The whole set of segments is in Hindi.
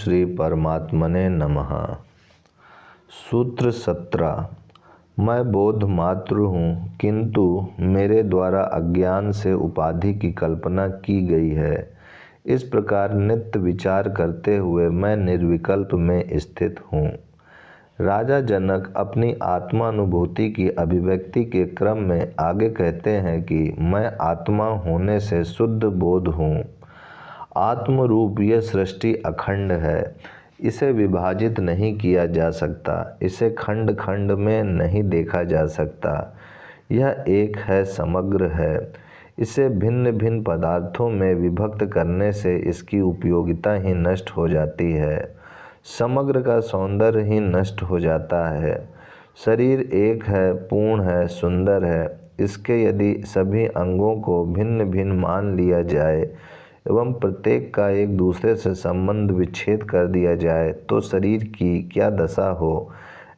श्री परमात्मने नमः। सूत्र 17। मैं बोध मात्र हूँ, किंतु मेरे द्वारा अज्ञान से उपाधि की कल्पना की गई है। इस प्रकार नित्य विचार करते हुए मैं निर्विकल्प में स्थित हूँ। राजा जनक अपनी आत्मानुभूति की अभिव्यक्ति के क्रम में आगे कहते हैं कि मैं आत्मा होने से शुद्ध बोध हूँ। आत्मरूप यह सृष्टि अखंड है, इसे विभाजित नहीं किया जा सकता, इसे खंड खंड में नहीं देखा जा सकता। यह एक है, समग्र है। इसे भिन्न भिन्न पदार्थों में विभक्त करने से इसकी उपयोगिता ही नष्ट हो जाती है, समग्र का सौंदर्य ही नष्ट हो जाता है। शरीर एक है, पूर्ण है, सुंदर है। इसके यदि सभी अंगों को भिन्न भिन्न मान लिया जाए एवं प्रत्येक का एक दूसरे से संबंध विच्छेद कर दिया जाए तो शरीर की क्या दशा हो।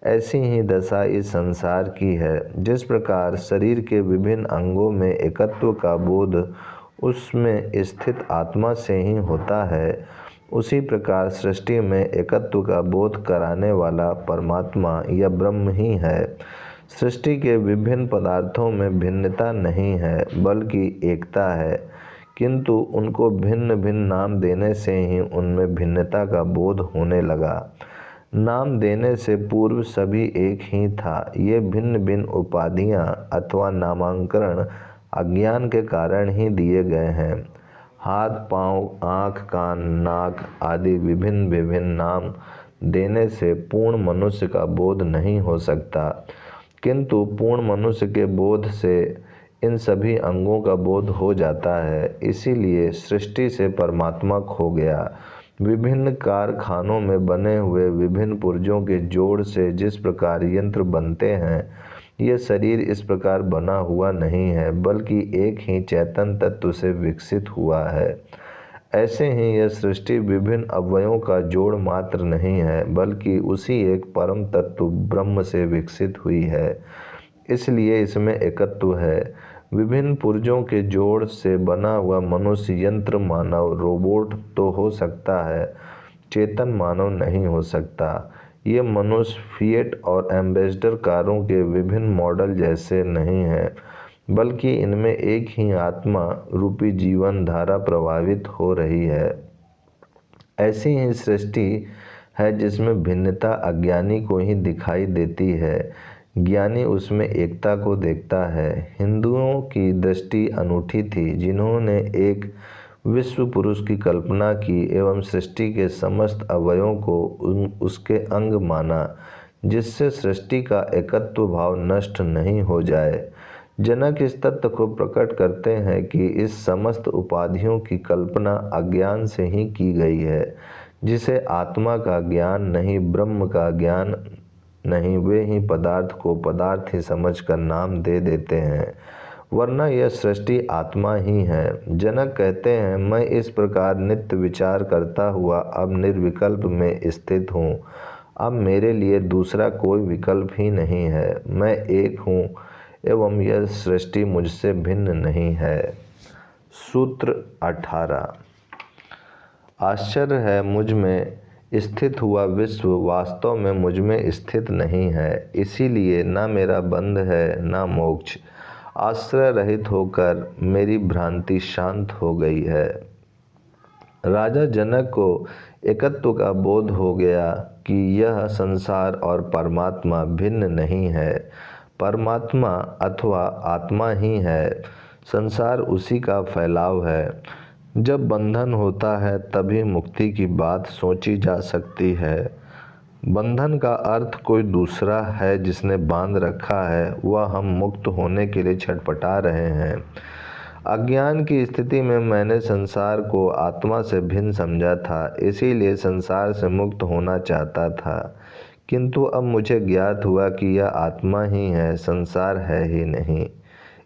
ऐसी ही दशा इस संसार की है। जिस प्रकार शरीर के विभिन्न अंगों में एकत्व का बोध उसमें स्थित आत्मा से ही होता है, उसी प्रकार सृष्टि में एकत्व का बोध कराने वाला परमात्मा या ब्रह्म ही है। सृष्टि के विभिन्न पदार्थों में भिन्नता नहीं है, बल्कि एकता है, किंतु उनको भिन्न भिन्न नाम देने से ही उनमें भिन्नता का बोध होने लगा। नाम देने से पूर्व सभी एक ही था। ये भिन्न भिन्न उपाधियां अथवा नामांकरण अज्ञान के कारण ही दिए गए हैं। हाथ, पाँव, आँख, कान, नाक आदि विभिन्न विभिन्न नाम देने से पूर्ण मनुष्य का बोध नहीं हो सकता, किंतु पूर्ण मनुष्य के बोध से इन सभी अंगों का बोध हो जाता है। इसीलिए सृष्टि से परमात्मा खो गया। विभिन्न कारखानों में बने हुए विभिन्न पुर्जों के जोड़ से जिस प्रकार यंत्र बनते हैं, यह शरीर इस प्रकार बना हुआ नहीं है, बल्कि एक ही चैतन्य तत्व से विकसित हुआ है। ऐसे ही यह सृष्टि विभिन्न अवयवों का जोड़ मात्र नहीं है, बल्कि उसी एक परम तत्व ब्रह्म से विकसित हुई है। इसलिए इसमें एकत्व है। विभिन्न पुर्जों के जोड़ से बना हुआ मनुष्य, यंत्र, मानव, रोबोट तो हो सकता है, चेतन मानव नहीं हो सकता। ये मनुष्य फिएट और एम्बेसडर कारों के विभिन्न मॉडल जैसे नहीं हैं, बल्कि इनमें एक ही आत्मा रूपी जीवन धारा प्रवाहित हो रही है। ऐसी ही सृष्टि है जिसमें भिन्नता अज्ञानी को ही दिखाई देती है, ज्ञानी उसमें एकता को देखता है। हिंदुओं की दृष्टि अनूठी थी, जिन्होंने एक विश्व पुरुष की कल्पना की एवं सृष्टि के समस्त अवयवों को उसके अंग माना, जिससे सृष्टि का एकत्व भाव नष्ट नहीं हो जाए। जनक इस तत्व को प्रकट करते हैं कि इस समस्त उपाधियों की कल्पना अज्ञान से ही की गई है, जिसे आत्मा का ज्ञान नहीं, ब्रह्म का ज्ञान नहीं, वे ही पदार्थ को पदार्थ ही समझकर नाम दे देते हैं, वरना यह सृष्टि आत्मा ही है। जनक कहते हैं, मैं इस प्रकार नित्य विचार करता हुआ अब निर्विकल्प में स्थित हूँ। अब मेरे लिए दूसरा कोई विकल्प ही नहीं है। मैं एक हूँ एवं यह सृष्टि मुझसे भिन्न नहीं है। सूत्र 18। आश्चर्य है, मुझ में स्थित हुआ विश्व वास्तव में मुझ में स्थित नहीं है, इसीलिए ना मेरा बंध है ना मोक्ष। आश्रय रहित होकर मेरी भ्रांति शांत हो गई है। राजा जनक को एकत्व का बोध हो गया कि यह संसार और परमात्मा भिन्न नहीं है। परमात्मा अथवा आत्मा ही है, संसार उसी का फैलाव है। जब बंधन होता है तभी मुक्ति की बात सोची जा सकती है। बंधन का अर्थ कोई दूसरा है जिसने बांध रखा है, वह हम मुक्त होने के लिए छटपटा रहे हैं। अज्ञान की स्थिति में मैंने संसार को आत्मा से भिन्न समझा था, इसीलिए संसार से मुक्त होना चाहता था, किंतु अब मुझे ज्ञात हुआ कि यह आत्मा ही है, संसार है ही नहीं।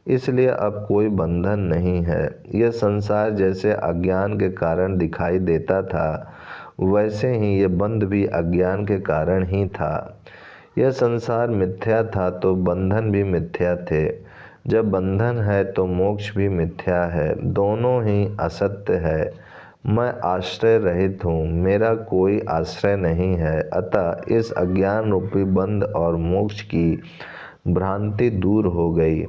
इसलिए अब कोई बंधन नहीं है। यह संसार जैसे अज्ञान के कारण दिखाई देता था, वैसे ही ये बंध भी अज्ञान के कारण ही था। यह संसार मिथ्या था तो बंधन भी मिथ्या थे। जब बंधन है तो मोक्ष भी मिथ्या है, दोनों ही असत्य है। मैं आश्रय रहित हूँ, मेरा कोई आश्रय नहीं है। अतः इस अज्ञान रूपी बंध और मोक्ष की भ्रांति दूर हो गई।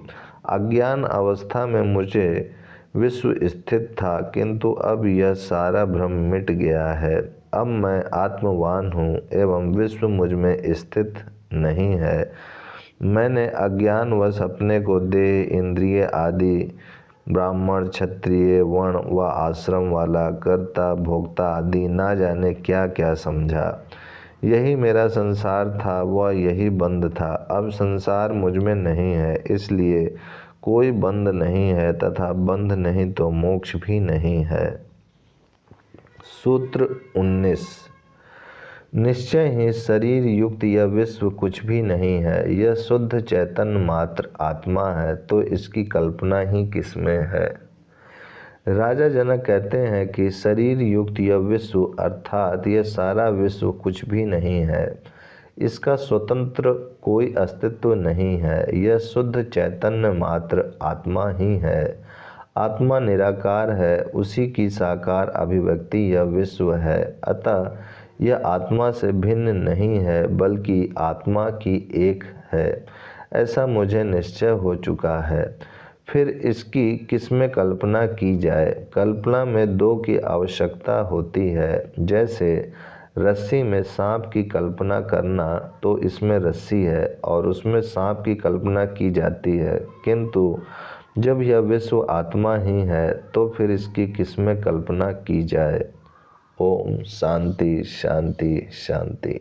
अज्ञान अवस्था में मुझे विश्व स्थित था, किंतु अब यह सारा भ्रम मिट गया है। अब मैं आत्मवान हूँ एवं विश्व मुझ में स्थित नहीं है। मैंने अज्ञानवश अपने को देह, इंद्रिय आदि, ब्राह्मण, क्षत्रिय, वर्ण व आश्रम वाला, कर्ता, भोक्ता आदि ना जाने क्या क्या समझा। यही मेरा संसार था, वह यही बंध था। अब संसार मुझ में नहीं है, इसलिए कोई बंध नहीं है, तथा बंध नहीं तो मोक्ष भी नहीं है। सूत्र 19। निश्चय ही शरीर युक्त यह विश्व कुछ भी नहीं है। यह शुद्ध चैतन्य मात्र आत्मा है, तो इसकी कल्पना ही किसमें है। राजा जनक कहते हैं कि शरीर युक्त यह विश्व अर्थात यह सारा विश्व कुछ भी नहीं है, इसका स्वतंत्र कोई अस्तित्व नहीं है। यह शुद्ध चैतन्य मात्र आत्मा ही है। आत्मा निराकार है, उसी की साकार अभिव्यक्ति यह विश्व है। अतः यह आत्मा से भिन्न नहीं है, बल्कि आत्मा की एक है। ऐसा मुझे निश्चय हो चुका है। फिर इसकी किसमें कल्पना की जाए। कल्पना में दो की आवश्यकता होती है। जैसे रस्सी में सांप की कल्पना करना, तो इसमें रस्सी है और उसमें सांप की कल्पना की जाती है, किंतु जब यह विश्व आत्मा ही है, तो फिर इसकी किसमें कल्पना की जाए। ओम शांति शांति शांति।